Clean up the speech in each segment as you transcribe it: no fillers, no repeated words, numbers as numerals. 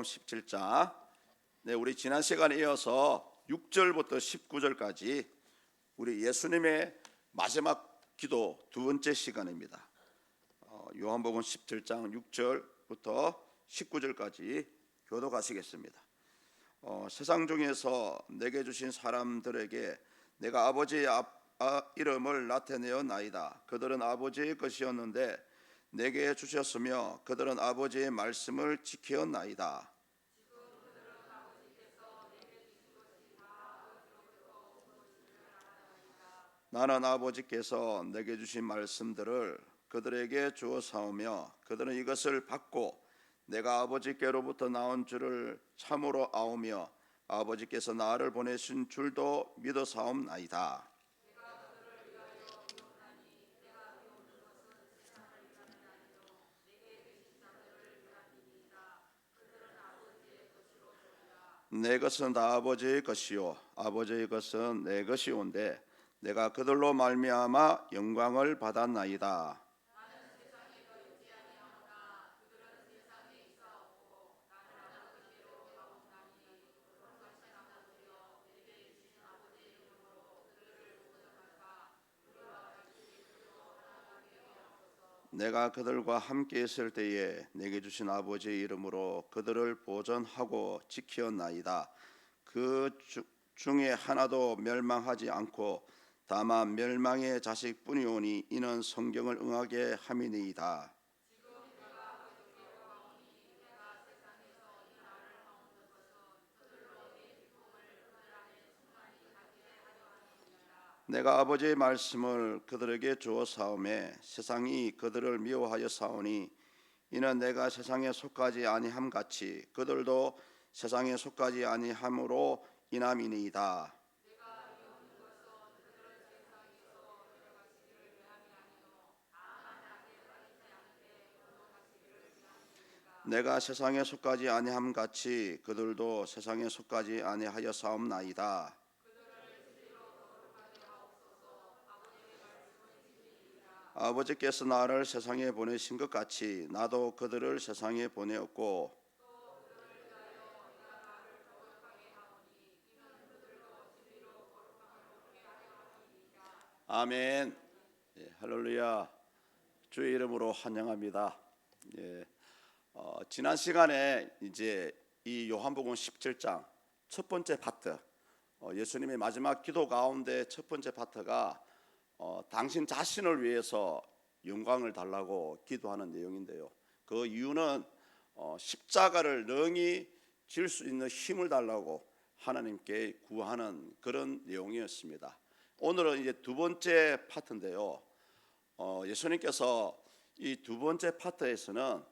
17장. 네, 우리 지난 시간에 이어서 6절부터 19절까지 우리 예수님의 마지막 기도 두 번째 시간입니다. 요한복음 17장 6절부터 19절까지 교독하시겠습니다. 세상 중에서 내게 주신 사람들에게 내가 아버지의 이름을 나타내었나이다. 그들은 아버지의 것이었는데 내게 주셨으며 그들은 아버지의 말씀을 지켰나이다. 나는 아버지께서 내게 주신 말씀들을 그들에게 주어 사오며 그들은 이것을 받고 내가 아버지께로부터 나온 줄을 참으로 아오며 아버지께서 나를 보내신 줄도 믿어 사옵나이다. 내 것은 다 아버지의 것이요 아버지의 것은 내 것이온데 내가 그들로 말미암아 영광을 받았나이다. 내가 그들과 함께 있을 때에 내게 주신 아버지의 이름으로 그들을 보존하고 지켰나이다. 그 중에 하나도 멸망하지 않고 다만 멸망의 자식뿐이오니 이는 성경을 응하게 함이니이다. 내가 아버지의 말씀을 그들에게 주어 사오매 세상이 그들을 미워하여 사오니 이는 내가 세상에 속하지 아니함 같이 그들도 세상에 속하지 아니함으로 인함이니이다. 내가 세상에 속하지 아니함 같이 그들도 세상에 속하지 아니하여 사옵나이다. 아버지께서 나를 세상에 보내신 것 같이 나도 그들을 세상에 보내었고 아멘. 예, 할렐루야. 주의 이름으로 환영합니다. 예, 지난 시간에 이제 이 요한복음 17장 첫 번째 파트, 예수님의 마지막 기도 가운데 첫 번째 파트가 당신 자신을 위해서 영광을 달라고 기도하는 내용인데요. 그 이유는 십자가를 능히 질 수 있는 힘을 달라고 하나님께 구하는 그런 내용이었습니다. 오늘은 이제 두 번째 파트인데요. 예수님께서 이 두 번째 파트에서는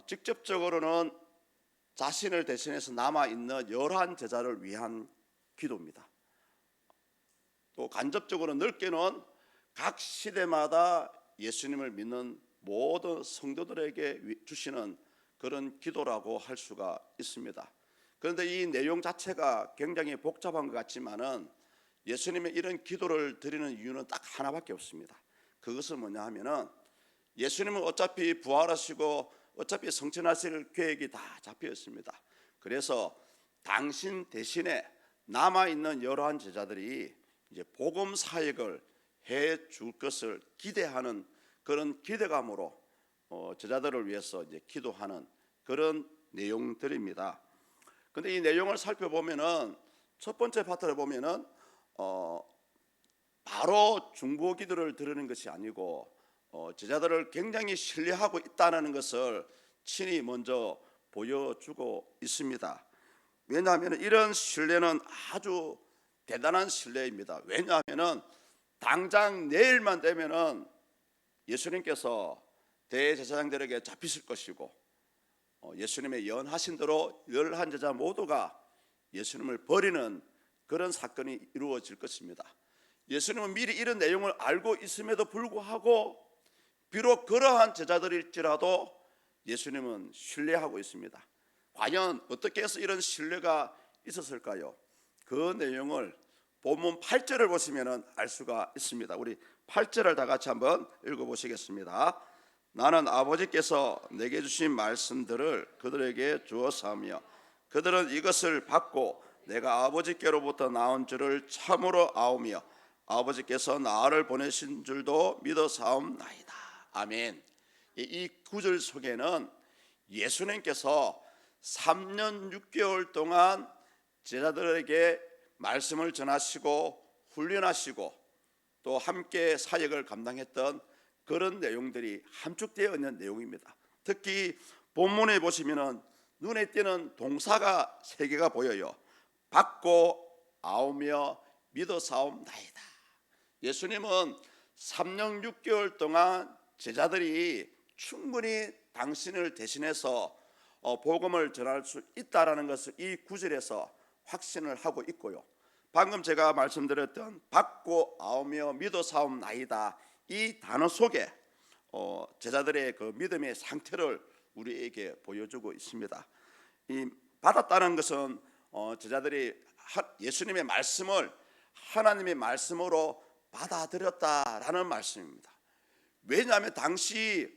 직접적으로는 자신을 대신해서 남아있는 11 제자를 위한 기도입니다. 또 간접적으로 넓게는 각 시대마다 예수님을 믿는 모든 성도들에게 주시는 그런 기도라고 할 수가 있습니다. 그런데 이 내용 자체가 굉장히 복잡한 것 같지만은 예수님의 이런 기도를 드리는 이유는 딱 하나밖에 없습니다. 그것은 뭐냐 하면은 예수님은 어차피 부활하시고 어차피 성천하실 계획이 다 잡혀 있습니다. 그래서 당신 대신에 남아있는 11 제자들이 이제 복음 사역을 해 줄 것을 기대하는 그런 기대감으로 제자들을 위해서 이제 기도하는 그런 내용들입니다. 그런데 이 내용을 살펴보면은 첫 번째 파트를 보면은 바로 중보 기도를 드리는 것이 아니고 제자들을 굉장히 신뢰하고 있다는 것을 친히 먼저 보여주고 있습니다. 왜냐하면 이런 신뢰는 아주 대단한 신뢰입니다. 왜냐하면 당장 내일만 되면은 예수님께서 대제사장들에게 잡히실 것이고 예수님의 연하신 대로 11 제자 모두가 예수님을 버리는 그런 사건이 이루어질 것입니다. 예수님은 미리 이런 내용을 알고 있음에도 불구하고 비록 그러한 제자들일지라도 예수님은 신뢰하고 있습니다. 과연 어떻게 해서 이런 신뢰가 있었을까요? 그 내용을 본문 8절을 보시면 알 수가 있습니다. 우리 8절을 다 같이 한번 읽어보시겠습니다. 나는 아버지께서 내게 주신 말씀들을 그들에게 주었사오며 그들은 이것을 받고 내가 아버지께로부터 나온 줄을 참으로 아오며 아버지께서 나를 보내신 줄도 믿어사옵나이다. 아멘. 이 구절 속에는 예수님께서 3년 6개월 동안 제자들에게 말씀을 전하시고 훈련하시고 또 함께 사역을 감당했던 그런 내용들이 함축되어 있는 내용입니다. 특히 본문에 보시면은 눈에 띄는 동사가 3개가 보여요. 받고 아오며 믿어사옵나이다. 예수님은 3년 6개월 동안 제자들이 충분히 당신을 대신해서 복음을 전할 수 있다라는 것을 이 구절에서 확신을 하고 있고요. 방금 제가 말씀드렸던 받고 아오며 믿어사옵나이다 이 단어 속에 제자들의 그 믿음의 상태를 우리에게 보여주고 있습니다. 이 받았다는 것은 제자들이 예수님의 말씀을 하나님의 말씀으로 받아들였다라는 말씀입니다. 왜냐하면 당시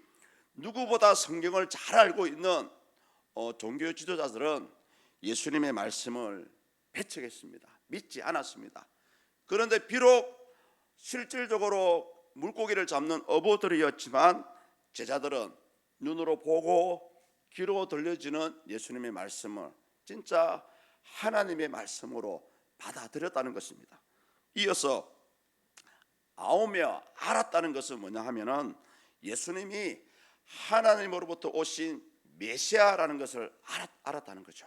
누구보다 성경을 잘 알고 있는 종교 지도자들은 예수님의 말씀을 배척했습니다. 믿지 않았습니다. 그런데 비록 실질적으로 물고기를 잡는 어부들이었지만 제자들은 눈으로 보고 귀로 들려지는 예수님의 말씀을 진짜 하나님의 말씀으로 받아들였다는 것입니다. 이어서 아오며 알았다는 것은 뭐냐 하면은 예수님이 하나님으로부터 오신 메시아라는 것을 알았다는 거죠.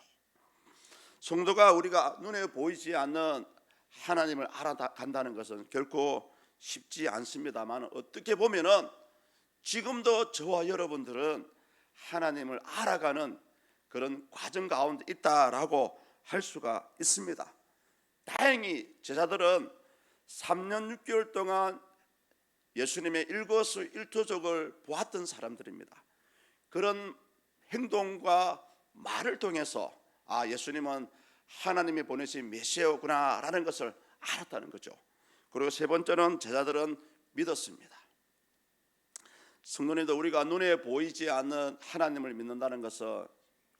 성도가 우리가 눈에 보이지 않는 하나님을 알아간다는 것은 결코 쉽지 않습니다만 어떻게 보면은 지금도 저와 여러분들은 하나님을 알아가는 그런 과정 가운데 있다라고 할 수가 있습니다. 다행히 제자들은 3년 6개월 동안 예수님의 일거수일투족을 보았던 사람들입니다. 그런 행동과 말을 통해서 예수님은 하나님이 보내신 메시아구나 라는 것을 알았다는 거죠. 그리고 세 번째는 제자들은 믿었습니다. 성도님도 우리가 눈에 보이지 않는 하나님을 믿는다는 것은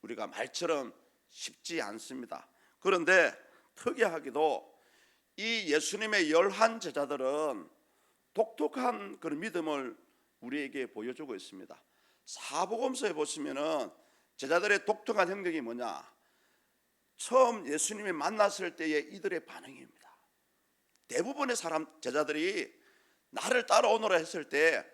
우리가 말처럼 쉽지 않습니다. 그런데 특이하게도 이 예수님의 11 제자들은 독특한 그런 믿음을 우리에게 보여주고 있습니다. 사복음서에 보시면은 제자들의 독특한 행동이 뭐냐? 처음 예수님이 만났을 때의 이들의 반응입니다. 대부분의 제자들이 나를 따라오너라 했을 때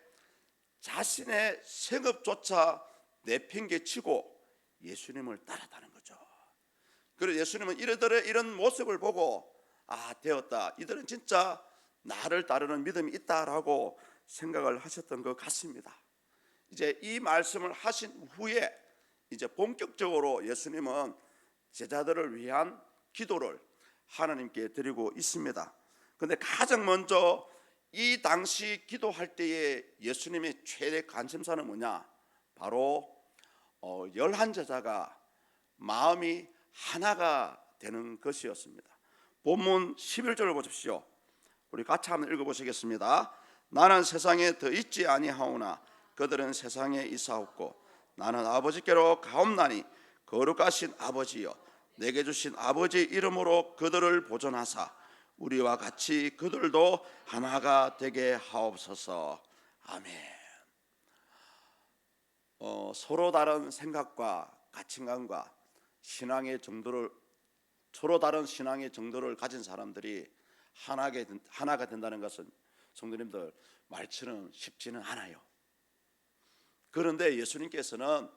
자신의 생업조차 내팽개치고 예수님을 따랐다는 거죠. 그리고 예수님은 이들의 이런 모습을 보고 되었다. 이들은 진짜 나를 따르는 믿음이 있다라고 생각을 하셨던 것 같습니다. 이제 이 말씀을 하신 후에 이제 본격적으로 예수님은 제자들을 위한 기도를 하나님께 드리고 있습니다. 그런데 가장 먼저 이 당시 기도할 때에 예수님의 최대 관심사는 뭐냐? 바로 11 제자가 마음이 하나가 되는 것이었습니다. 본문 11절을 보십시오. 우리 같이 한번 읽어보시겠습니다. 나는 세상에 더 있지 아니하오나 그들은 세상에 있사옵고 나는 아버지께로 가옵나니 거룩하신 아버지여 내게 주신 아버지 이름으로 그들을 보존하사 우리와 같이 그들도 하나가 되게 하옵소서. 아멘. 서로 다른 생각과 가치관과 서로 다른 신앙의 정도를 가진 사람들이 하나가 된다는 것은 성도님들 말처럼 쉽지는 않아요. 그런데 예수님께서는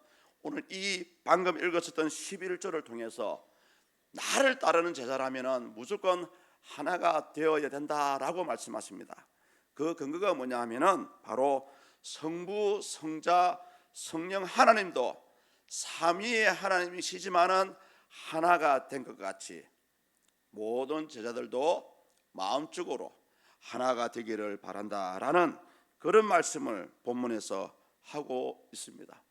오늘 이 방금 읽었었던 11절을 통해서 나를 따르는 제자라면 무조건 하나가 되어야 된다라고 말씀하십니다. 그 근거가 뭐냐 하면은 바로 성부, 성자, 성령 하나님도 삼위의 하나님이시지만은 하나가 된 것 같이 모든 제자들도 마음적으로 하나가 되기를 바란다라는 그런 말씀을 본문에서 하고 있습니다.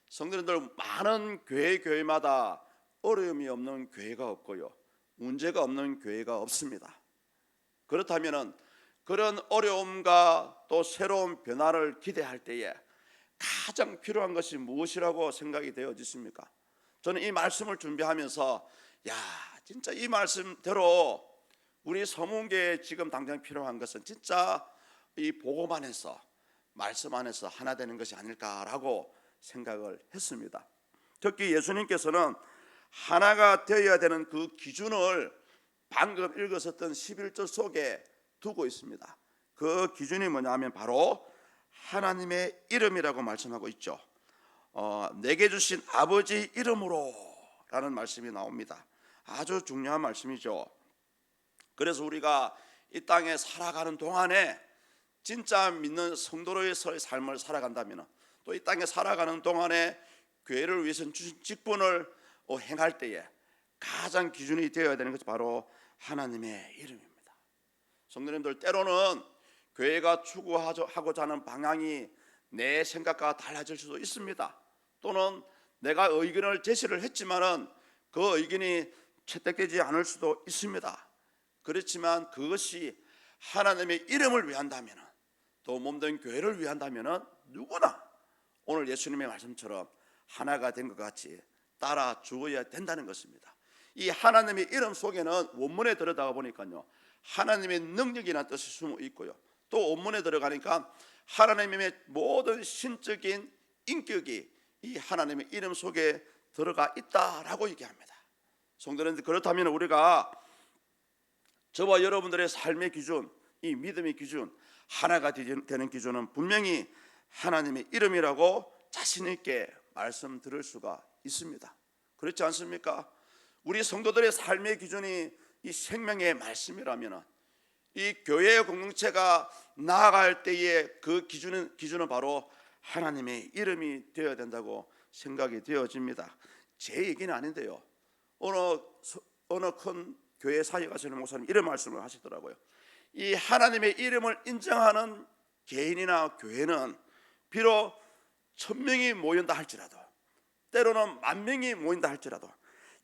성도님들, 많은 교회마다 어려움이 없는 교회가 없고요, 문제가 없는 교회가 없습니다. 그렇다면 그런 어려움과 또 새로운 변화를 기대할 때에 가장 필요한 것이 무엇이라고 생각이 되어지십니까? 저는 이 말씀을 준비하면서 진짜 이 말씀대로 우리 서문교에 지금 당장 필요한 것은 진짜 이 복음 안에서, 말씀 안에서 하나 되는 것이 아닐까라고 생각을 했습니다. 특히 예수님께서는 하나가 되어야 되는 그 기준을 방금 읽었었던 11절 속에 두고 있습니다. 그 기준이 뭐냐면 바로 하나님의 이름이라고 말씀하고 있죠. 내게 주신 아버지 이름으로 라는 말씀이 나옵니다. 아주 중요한 말씀이죠. 그래서 우리가 이 땅에 살아가는 동안에 진짜 믿는 성도로의 삶을 살아간다면, 또 이 땅에 살아가는 동안에 교회를 위해서 주신 직분을 행할 때에 가장 기준이 되어야 되는 것이 바로 하나님의 이름입니다. 성도님들, 때로는 교회가 추구하고자 하는 방향이 내 생각과 달라질 수도 있습니다. 또는 내가 의견을 제시를 했지만은 그 의견이 채택되지 않을 수도 있습니다. 그렇지만 그것이 하나님의 이름을 위한다면, 또 몸된 교회를 위한다면 누구나 오늘 예수님의 말씀처럼 하나가 된 것 같이 따라 주어야 된다는 것입니다. 이 하나님의 이름 속에는 원문에 들어가다 보니까요, 하나님의 능력이라는 뜻이 숨어 있고요, 또 원문에 들어가니까 하나님의 모든 신적인 인격이 이 하나님의 이름 속에 들어가 있다라고 얘기합니다. 성도님들, 그렇다면 우리가 저와 여러분들의 삶의 기준, 이 믿음의 기준, 하나가 되는 기준은 분명히 하나님의 이름이라고 자신 있게 말씀드릴 수가 있습니다. 그렇지 않습니까? 우리 성도들의 삶의 기준이 이 생명의 말씀이라면, 이 교회의 공동체가 나아갈 때의 그 기준은 바로 하나님의 이름이 되어야 된다고 생각이 되어집니다. 제 얘기는 아닌데요, 어느 큰 교회 사역하시는 목사님 이런 말씀을 하시더라고요. 이 하나님의 이름을 인정하는 개인이나 교회는 비록 1000명이 모인다 할지라도, 때로는 10,000명이 모인다 할지라도,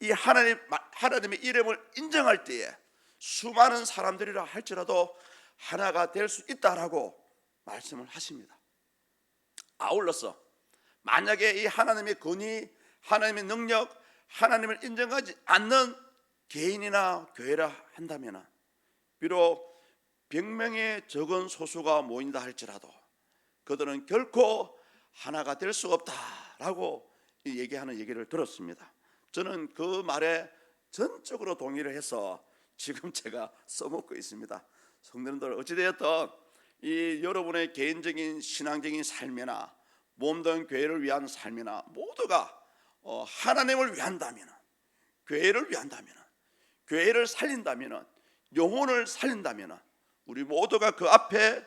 이 하나님의 이름을 인정할 때에 수많은 사람들이라 할지라도 하나가 될 수 있다라고 말씀을 하십니다. 아울러서 만약에 이 하나님의 권위, 하나님의 능력, 하나님을 인정하지 않는 개인이나 교회라 한다면, 비록 100명의 적은 소수가 모인다 할지라도 그들은 결코 하나가 될 수 없다라고 얘기하는 얘기를 들었습니다. 저는 그 말에 전적으로 동의를 해서 지금 제가 써먹고 있습니다. 성도님들, 어찌되었든 이 여러분의 개인적인 신앙적인 삶이나 몸된 교회를 위한 삶이나 모두가 하나님을 위한다면, 교회를 위한다면, 교회를 살린다면, 영혼을 살린다면 우리 모두가 그 앞에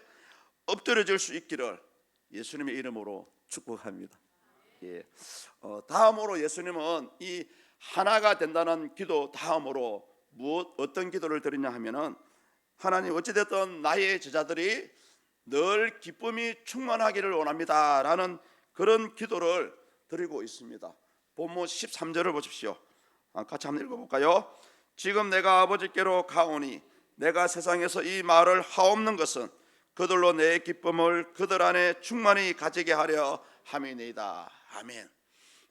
엎드려질 수 있기를 예수님의 이름으로 축복합니다. 다음으로 예수님은 이 하나가 된다는 기도 다음으로 어떤 기도를 드리냐 하면은, 하나님, 어찌됐든 나의 제자들이 늘 기쁨이 충만하기를 원합니다 라는 그런 기도를 드리고 있습니다. 본문 13절을 보십시오. 같이 한번 읽어볼까요? 지금 내가 아버지께로 가오니 내가 세상에서 이 말을 하옵는 것은 그들로 내 기쁨을 그들 안에 충만히 가지게 하려 함이니이다. 아멘.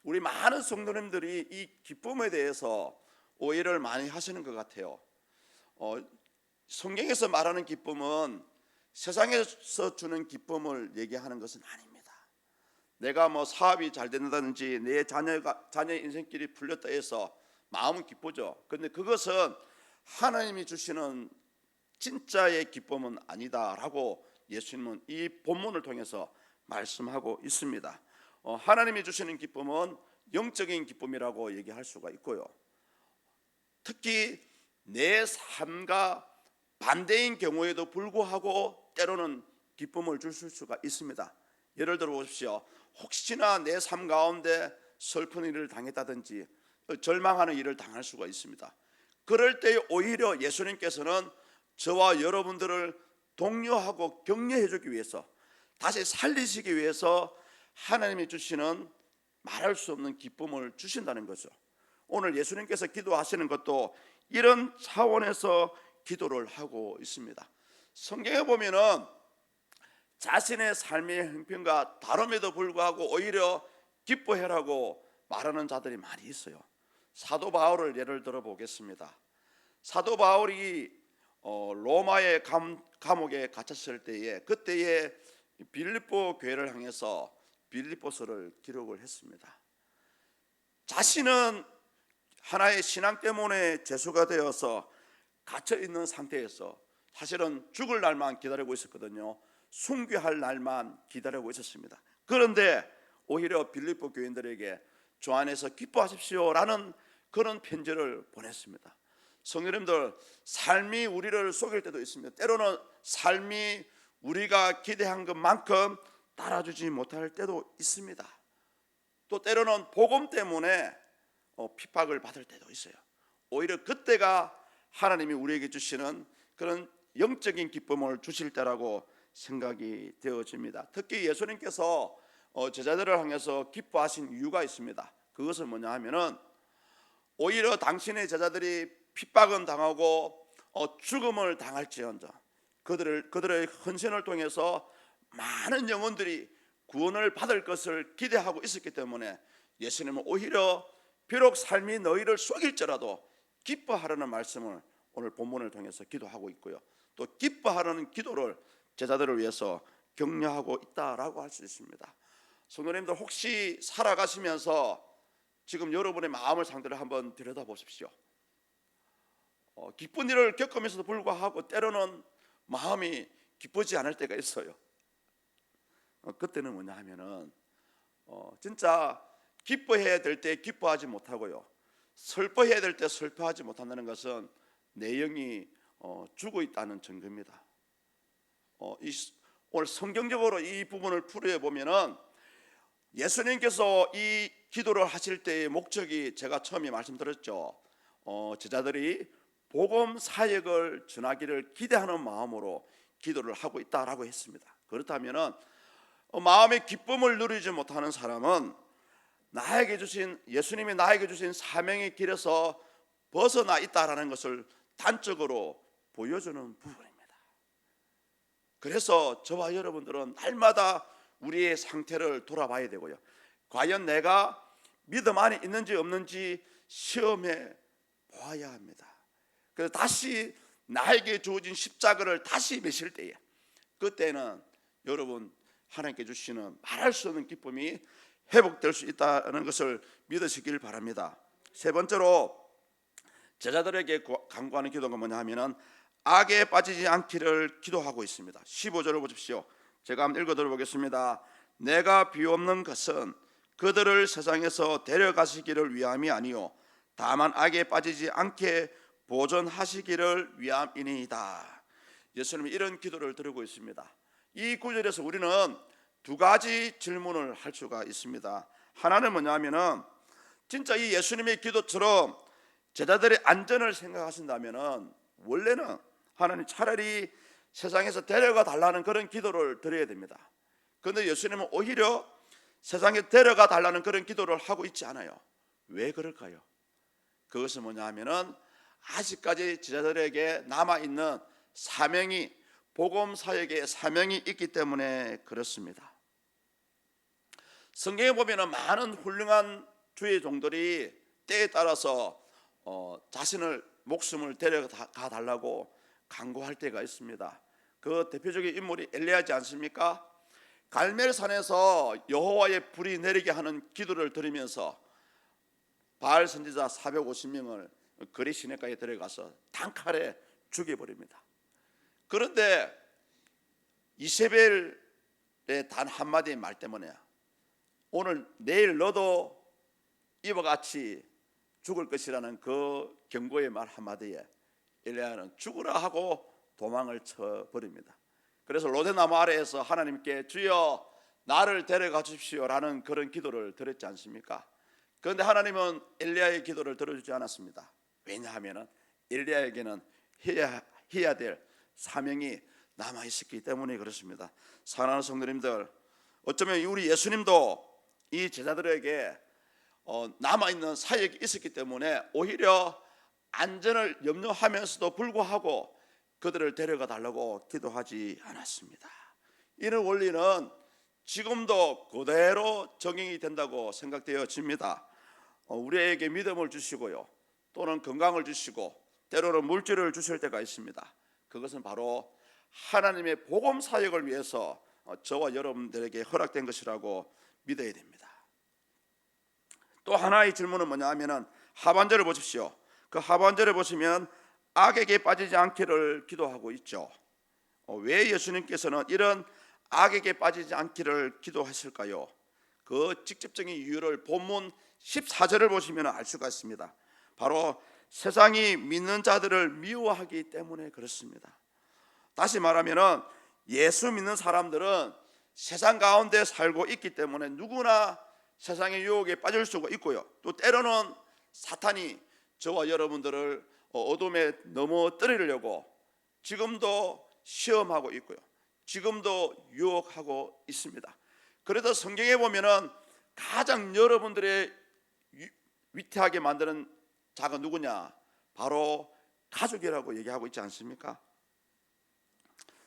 우리 많은 성도님들이 이 기쁨에 대해서 오해를 많이 하시는 것 같아요. 성경에서 말하는 기쁨은 세상에서 주는 기쁨을 얘기하는 것은 아닙니다. 내가 사업이 잘 된다든지 내 자녀의 인생길이 풀렸다 해서 마음은 기쁘죠. 그런데 그것은 하나님이 주시는 진짜의 기쁨은 아니다라고 예수님은 이 본문을 통해서 말씀하고 있습니다. 하나님이 주시는 기쁨은 영적인 기쁨이라고 얘기할 수가 있고요, 특히 내 삶과 반대인 경우에도 불구하고 때로는 기쁨을 주실 수가 있습니다. 예를 들어 보십시오. 혹시나 내 삶 가운데 슬픈 일을 당했다든지 절망하는 일을 당할 수가 있습니다. 그럴 때 오히려 예수님께서는 저와 여러분들을 독려하고 격려해 주기 위해서, 다시 살리시기 위해서 하나님이 주시는 말할 수 없는 기쁨을 주신다는 거죠. 오늘 예수님께서 기도하시는 것도 이런 차원에서 기도를 하고 있습니다. 성경에 보면은 자신의 삶의 형편과 다름에도 불구하고 오히려 기뻐해라고 말하는 자들이 많이 있어요. 사도 바울을 예를 들어 보겠습니다. 사도 바울이 로마의 감옥에 갇혔을 때에 그때에 빌립보 교회를 향해서 빌립보서를 기록을 했습니다. 자신은 하나의 신앙 때문에 죄수가 되어서 갇혀 있는 상태에서 사실은 죽을 날만 기다리고 있었거든요. 순교할 날만 기다리고 있었습니다. 그런데 오히려 빌립보 교인들에게 주 안에서 기뻐하십시오라는 그런 편지를 보냈습니다. 성도님들, 삶이 우리를 속일 때도 있습니다. 때로는 삶이 우리가 기대한 것만큼 따라주지 못할 때도 있습니다. 또 때로는 복음 때문에 핍박을 받을 때도 있어요. 오히려 그때가 하나님이 우리에게 주시는 그런 영적인 기쁨을 주실 때라고 생각이 되어집니다. 특히 예수님께서 제자들을 향해서 기뻐하신 이유가 있습니다. 그것은 뭐냐 하면은 오히려 당신의 제자들이 핍박은 당하고 죽음을 당할지언정 그들의 헌신을 통해서 많은 영혼들이 구원을 받을 것을 기대하고 있었기 때문에 예수님은 오히려 비록 삶이 너희를 속일지라도 기뻐하라는 말씀을 오늘 본문을 통해서 기도하고 있고요. 또 기뻐하라는 기도를 제자들을 위해서 격려하고 있다라고 할 수 있습니다. 성도님들, 혹시 살아가시면서 지금 여러분의 마음을 상대로 한번 들여다보십시오. 기쁜 일을 겪으면서도 불구하고 때로는 마음이 기쁘지 않을 때가 있어요. 그때는 뭐냐 하면은 진짜 기뻐해야 될 때 기뻐하지 못하고요, 슬퍼해야 될 때 슬퍼하지 못한다는 것은 내 영이 죽어 있다는 증거입니다. 오늘 성경적으로 이 부분을 풀이해 보면은 예수님께서 이 기도를 하실 때의 목적이 제가 처음에 말씀드렸죠. 제자들이 복음 사역을 전하기를 기대하는 마음으로 기도를 하고 있다라고 했습니다. 그렇다면은 마음의 기쁨을 누리지 못하는 사람은 예수님이 나에게 주신 사명의 길에서 벗어나 있다라는 것을 단적으로 보여주는 부분입니다. 그래서 저와 여러분들은 날마다 우리의 상태를 돌아봐야 되고요, 과연 내가 믿음 안에 있는지 없는지 시험해 보아야 합니다. 그래서 다시 나에게 주어진 십자가를 다시 메실 때에, 그때는 여러분 하나님께 주시는 말할 수 없는 기쁨이 회복될 수 있다는 것을 믿으시길 바랍니다. 세 번째로 제자들에게 간구하는 기도가 뭐냐 하면은 악에 빠지지 않기를 기도하고 있습니다. 15절을 보십시오. 제가 한번 읽어 들어보겠습니다. 내가 비옵는 것은 그들을 세상에서 데려가시기를 위함이 아니요 다만 악에 빠지지 않게 보존하시기를 위함이니이다. 예수님이 이런 기도를 드리고 있습니다. 이 구절에서 우리는 두 가지 질문을 할 수가 있습니다. 하나는 뭐냐면은 진짜 이 예수님의 기도처럼 제자들의 안전을 생각하신다면은 원래는 하나님 차라리 세상에서 데려가 달라는 그런 기도를 드려야 됩니다. 그런데 예수님은 오히려 세상에 데려가 달라는 그런 기도를 하고 있지 않아요. 왜 그럴까요? 그것은 뭐냐 하면은 아직까지 제자들에게 남아있는 사명이, 복음 사역의 사명이 있기 때문에 그렇습니다. 성경에 보면은 많은 훌륭한 주의 종들이 때에 따라서 자신을 목숨을 데려가 달라고 간구할 때가 있습니다. 그 대표적인 인물이 엘리야지 않습니까? 갈멜산에서 여호와의 불이 내리게 하는 기도를 드리면서 바알 선지자 450명을 거리 시내가에 데려가서 단칼에 죽여버립니다. 그런데 이세벨의 단 한마디의 말 때문에 오늘 내일 너도 이와 같이 죽을 것이라는 그 경고의 말 한마디에 엘리야는 죽으라 하고 도망을 쳐버립니다. 그래서 로데나무 아래에서 하나님께 주여 나를 데려가 주십시오라는 그런 기도를 드렸지 않습니까? 그런데 하나님은 엘리야의 기도를 들어주지 않았습니다. 왜냐하면 엘리야에게는 해야 될 사명이 남아있었기 때문에 그렇습니다. 사랑하는 성도님들, 어쩌면 우리 예수님도 이 제자들에게 남아있는 사역이 있었기 때문에 오히려 안전을 염려하면서도 불구하고 그들을 데려가 달라고 기도하지 않았습니다. 이런 원리는 지금도 그대로 적용이 된다고 생각되어집니다. 우리에게 믿음을 주시고요, 또는 건강을 주시고 때로는 물질을 주실 때가 있습니다. 그것은 바로 하나님의 복음 사역을 위해서 저와 여러분들에게 허락된 것이라고 믿어야 됩니다. 또 하나의 질문은 뭐냐 하면은 하반절을 보십시오. 그 하반절에 보시면 악에게 빠지지 않기를 기도하고 있죠. 왜 예수님께서는 이런 악에게 빠지지 않기를 기도하실까요? 그 직접적인 이유를 본문 14절을 보시면 알 수가 있습니다. 바로 세상이 믿는 자들을 미워하기 때문에 그렇습니다. 다시 말하면 예수 믿는 사람들은 세상 가운데 살고 있기 때문에 누구나 세상의 유혹에 빠질 수가 있고요, 또 때로는 사탄이 저와 여러분들을 어둠에 넘어뜨리려고 지금도 시험하고 있고요, 지금도 유혹하고 있습니다. 그래서 성경에 보면은 가장 여러분들의 위태하게 만드는 자가 누구냐? 바로 가족이라고 얘기하고 있지 않습니까?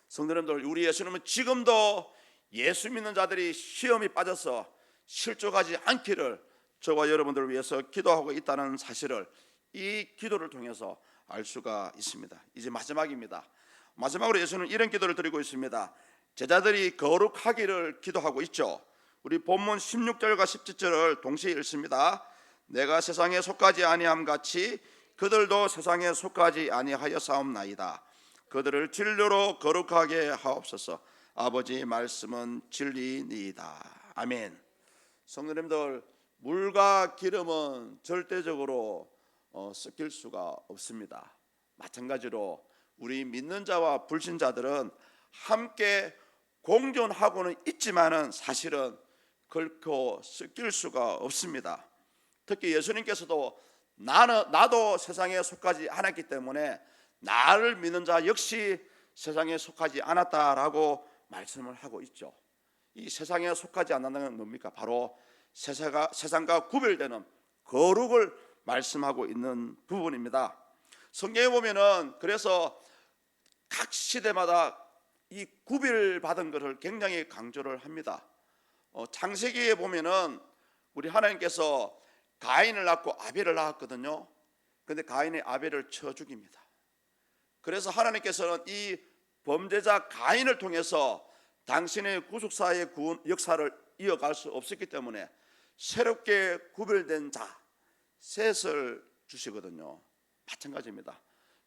성도님들, 우리 예수님은 지금도 예수 믿는 자들이 시험에 빠져서 실족하지 않기를 저와 여러분들을 위해서 기도하고 있다는 사실을 이 기도를 통해서 알 수가 있습니다. 이제 마지막입니다. 마지막으로 예수는 이런 기도를 드리고 있습니다. 제자들이 거룩하기를 기도하고 있죠. 우리 본문 16절과 17절을 동시에 읽습니다. 내가 세상에 속하지 아니함 같이 그들도 세상에 속하지 아니하였사옵나이다. 그들을 진리로 거룩하게 하옵소서. 아버지의 말씀은 진리니이다. 아멘. 성도님들, 물과 기름은 절대적으로 섞일 수가 없습니다. 마찬가지로 우리 믿는 자와 불신자들은 함께 공존하고는 있지만은 사실은 결코 섞일 수가 없습니다. 특히 예수님께서도 나도 세상에 속하지 않았기 때문에 나를 믿는 자 역시 세상에 속하지 않았다라고 말씀을 하고 있죠. 이 세상에 속하지 않는다는 건 뭡니까? 바로 세상과 구별되는 거룩을 말씀하고 있는 부분입니다. 성경에 보면은 그래서 각 시대마다 이 구별받은 것을 굉장히 강조를 합니다. 창세기에 보면은 우리 하나님께서 가인을 낳고 아벨을 낳았거든요. 그런데 가인이 아벨을 쳐 죽입니다. 그래서 하나님께서는 이 범죄자 가인을 통해서 당신의 구속사의 구원 역사를 이어갈 수 없었기 때문에 새롭게 구별된 자 셋을 주시거든요. 마찬가지입니다.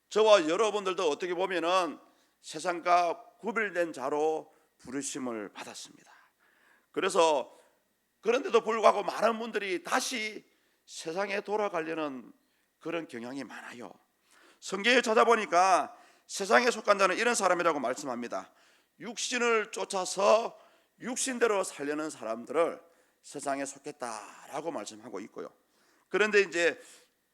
저와 여러분들도 어떻게 보면은 세상과 구별된 자로 부르심을 받았습니다. 그래서 그런데도 불구하고 많은 분들이 다시 세상에 돌아가려는 그런 경향이 많아요. 성경에 찾아보니까 세상에 속한 자는 이런 사람이라고 말씀합니다. 육신을 쫓아서 육신대로 살려는 사람들을 세상에 속했다라고 말씀하고 있고요. 그런데 이제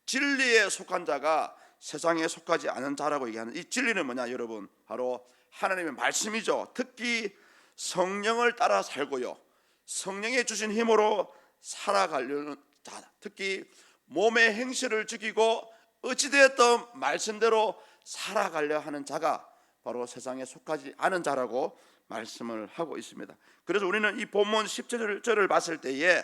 진리에 속한 자가 세상에 속하지 않은 자라고 얘기하는 이 진리는 뭐냐 여러분? 바로 하나님의 말씀이죠. 특히 성령을 따라 살고요, 성령이 주신 힘으로 살아가려는 자, 특히 몸의 행실을 지키고 어찌되었던 말씀대로 살아가려 하는 자가 바로 세상에 속하지 않은 자라고 말씀을 하고 있습니다. 그래서 우리는 이 본문 10절을 봤을 때에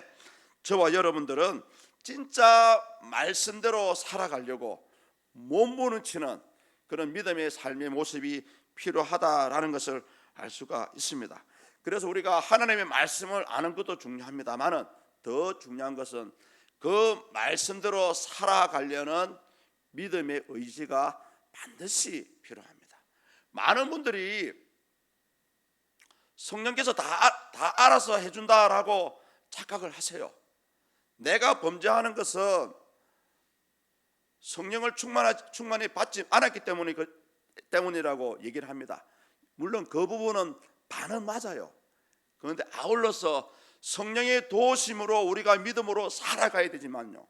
저와 여러분들은 진짜 말씀대로 살아가려고 몸부림치는 그런 믿음의 삶의 모습이 필요하다라는 것을 알 수가 있습니다. 그래서 우리가 하나님의 말씀을 아는 것도 중요합니다만은 더 중요한 것은 그 말씀대로 살아가려는 믿음의 의지가 반드시 필요합니다. 많은 분들이 성령께서 다 알아서 해준다라고 착각을 하세요. 내가 범죄하는 것은 성령을 충만히 받지 않았기 때문이라고 얘기를 합니다. 물론 그 부분은 반은 맞아요. 그런데 아울러서 성령의 도우심으로 우리가 믿음으로 살아가야 되지만요,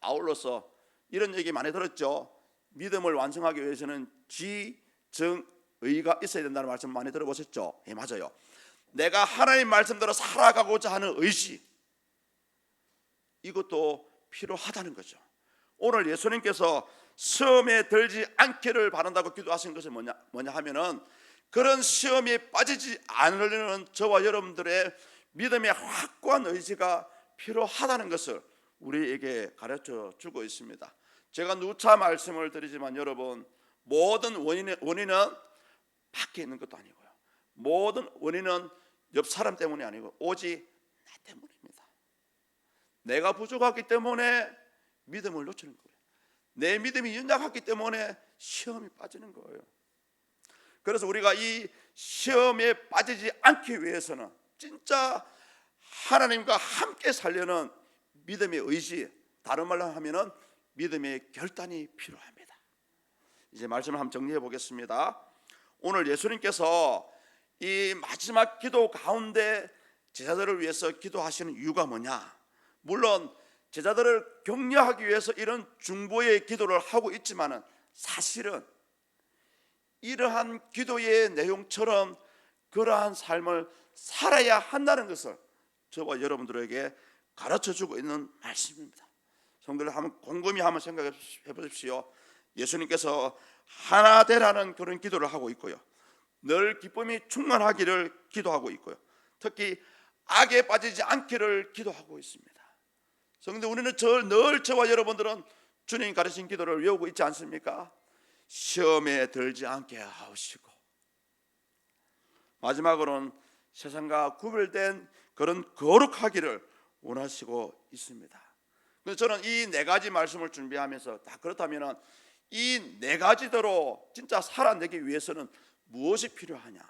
아울러서 이런 얘기 많이 들었죠. 믿음을 완성하기 위해서는 지정의가 있어야 된다는 말씀 많이 들어보셨죠? 예, 맞아요. 내가 하나님 말씀대로 살아가고자 하는 의지, 이것도 필요하다는 거죠. 오늘 예수님께서 시험에 들지 않기를 바란다고 기도하신 것이 뭐냐 하면은 그런 시험에 빠지지 않으려는 저와 여러분들의 믿음의 확고한 의지가 필요하다는 것을 우리에게 가르쳐 주고 있습니다. 제가 누차 말씀을 드리지만 여러분, 모든 원인은 밖에 있는 것도 아니고요, 모든 원인은 옆 사람 때문이 아니고 오직 나 때문입니다. 내가 부족하기 때문에 믿음을 놓치는 거예요. 내 믿음이 연약하기 때문에 시험에 빠지는 거예요. 그래서 우리가 이 시험에 빠지지 않기 위해서는 진짜 하나님과 함께 살려는 믿음의 의지, 다른 말로 하면은 믿음의 결단이 필요합니다. 이제 말씀을 한번 정리해 보겠습니다. 오늘 예수님께서 이 마지막 기도 가운데 제자들을 위해서 기도하시는 이유가 뭐냐? 물론 제자들을 격려하기 위해서 이런 중보의 기도를 하고 있지만은 사실은 이러한 기도의 내용처럼 그러한 삶을 살아야 한다는 것을 저와 여러분들에게 가르쳐주고 있는 말씀입니다. 성도들 한번 곰곰이 한번 생각해 보십시오. 예수님께서 하나 되라는 그런 기도를 하고 있고요, 늘 기쁨이 충만하기를 기도하고 있고요, 특히 악에 빠지지 않기를 기도하고 있습니다. 성도, 우리는 늘 저와 여러분들은 주님 가르친 기도를 외우고 있지 않습니까? 시험에 들지 않게 하시고, 마지막으로는 세상과 구별된 그런 거룩하기를 원하시고 있습니다. 그래서 저는 이 네 가지 말씀을 준비하면서 다 그렇다면 이 네 가지대로 진짜 살아내기 위해서는 무엇이 필요하냐?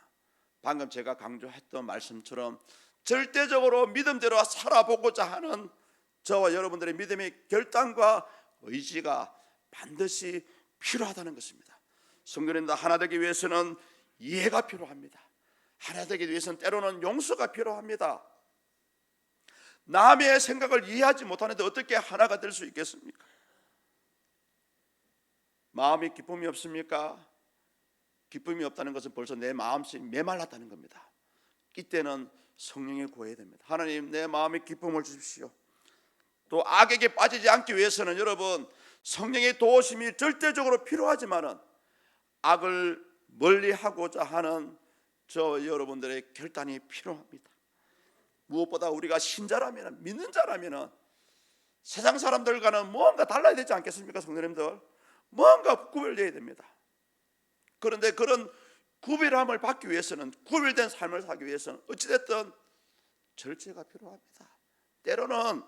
방금 제가 강조했던 말씀처럼 절대적으로 믿음대로 살아보고자 하는 저와 여러분들의 믿음의 결단과 의지가 반드시 필요하다는 것입니다. 성도님들, 하나 되기 위해서는 이해가 필요합니다. 하나 되기 위해서는 때로는 용서가 필요합니다. 남의 생각을 이해하지 못하는데 어떻게 하나가 될 수 있겠습니까? 마음이 기쁨이 없습니까? 기쁨이 없다는 것은 벌써 내 마음이 메말랐다는 겁니다. 이때는 성령에 구해야 됩니다. 하나님, 내 마음에 기쁨을 주십시오. 또 악에게 빠지지 않기 위해서는 여러분, 성령의 도우심이 절대적으로 필요하지만은 악을 멀리하고자 하는 저 여러분들의 결단이 필요합니다. 무엇보다 우리가 신자라면, 믿는 자라면 세상 사람들과는 뭔가 달라야 되지 않겠습니까? 성도님들, 뭔가 구별되어야 됩니다. 그런데 그런 구별함을 받기 위해서는, 구별된 삶을 살기 위해서는 어찌됐든 절제가 필요합니다. 때로는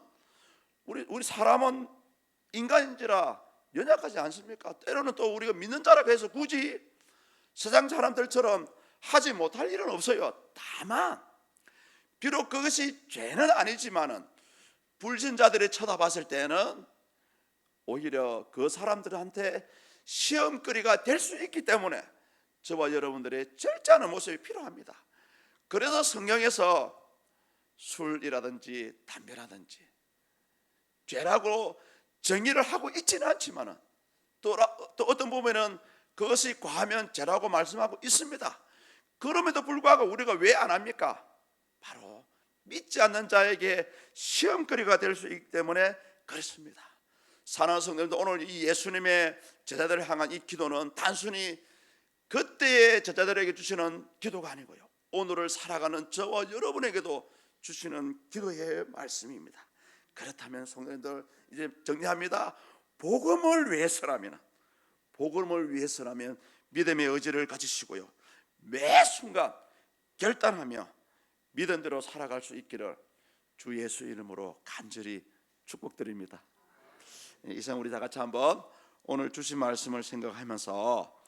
우리 사람은 인간인지라 연약하지 않습니까? 때로는 또 우리가 믿는 자라고 해서 굳이 세상 사람들처럼 하지 못할 일은 없어요. 다만 비록 그것이 죄는 아니지만은 불신자들이 쳐다봤을 때는 오히려 그 사람들한테 시험거리가 될 수 있기 때문에 저와 여러분들의 절제하는 모습이 필요합니다. 그래서 성경에서 술이라든지 담배라든지 죄라고 정의를 하고 있지는 않지만은 또 어떤 부분은 그것이 과하면 죄라고 말씀하고 있습니다. 그럼에도 불구하고 우리가 왜 안 합니까? 바로 믿지 않는 자에게 시험거리가 될 수 있기 때문에 그렇습니다. 사랑하는 성도님들, 오늘 이 예수님의 제자들을 향한 이 기도는 단순히 그때의 제자들에게 주시는 기도가 아니고요, 오늘을 살아가는 저와 여러분에게도 주시는 기도의 말씀입니다. 그렇다면 성도님들, 이제 정리합니다. 복음을 위해서라면 믿음의 의지를 가지시고요, 매 순간 결단하며 믿음대로 살아갈 수 있기를 주 예수 이름으로 간절히 축복드립니다. 이상 우리 다 같이 한번 오늘 주신 말씀을 생각하면서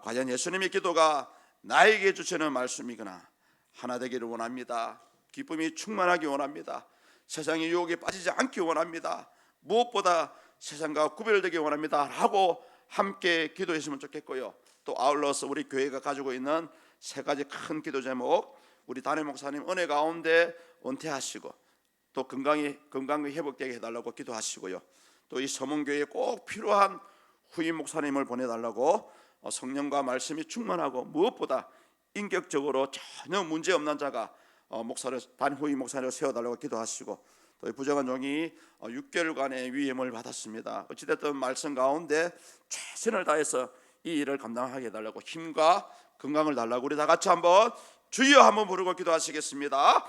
과연 예수님의 기도가 나에게 주시는 말씀이거나 하나 되기를 원합니다. 기쁨이 충만하기 원합니다. 세상의 유혹에 빠지지 않기 원합니다. 무엇보다 세상과 구별되기 원합니다 라고 함께 기도했으면 좋겠고요, 또 아울러서 우리 교회가 가지고 있는 세 가지 큰 기도 제목, 우리 담임 목사님 은혜 가운데 은퇴하시고 또 건강이 회복되게 해달라고 기도하시고요, 또 이 서문교회에 꼭 필요한 후임 목사님을 보내달라고, 성령과 말씀이 충만하고 무엇보다 인격적으로 전혀 문제없는 자가 후임 목사를 세워달라고 기도하시고, 또 부정한 종이 6개월간의 위임을 받았습니다. 어찌됐든 말씀 가운데 최선을 다해서 이 일을 감당하게 해달라고 힘과 건강을 달라고 우리 다 같이 한번 주여 한번 부르고 기도하시겠습니다.